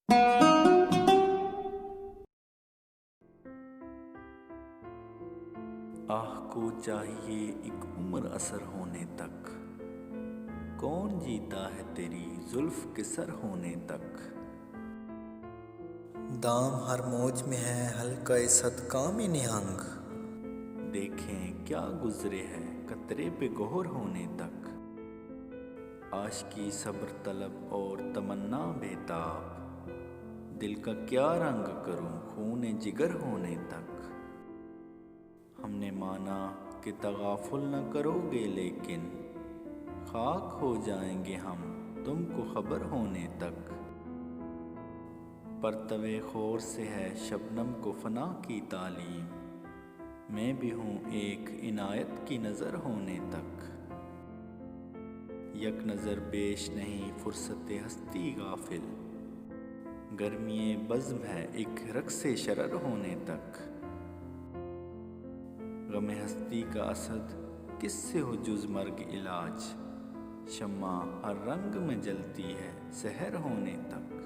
آہ کو چاہیے ایک عمر اثر ہونے تک، کون جیتا ہے تیری زلف کے سر ہونے تک۔ دام ہر موج میں ہے حلقہ صدقہ میں نہنگ، دیکھیں کیا گزرے ہے قطرے پہ گہر ہونے تک۔ عاشقی صبر طلب اور تمنا بےتاب، دل کا کیا رنگ کروں خون جگر ہونے تک۔ ہم نے مانا کہ تغافل نہ کرو گے، لیکن خاک ہو جائیں گے ہم تم کو خبر ہونے تک۔ پرتو خور سے ہے شبنم کو فنا کی تعلیم، میں بھی ہوں ایک عنایت کی نظر ہونے تک۔ یک نظر بیش نہیں فرصت ہستی غافل، گرمی بزم ہے ایک رقص شرر ہونے تک۔ غم ہستی کا اسد کس سے ہو جز مرگ علاج، شمع ہر رنگ میں جلتی ہے سحر ہونے تک۔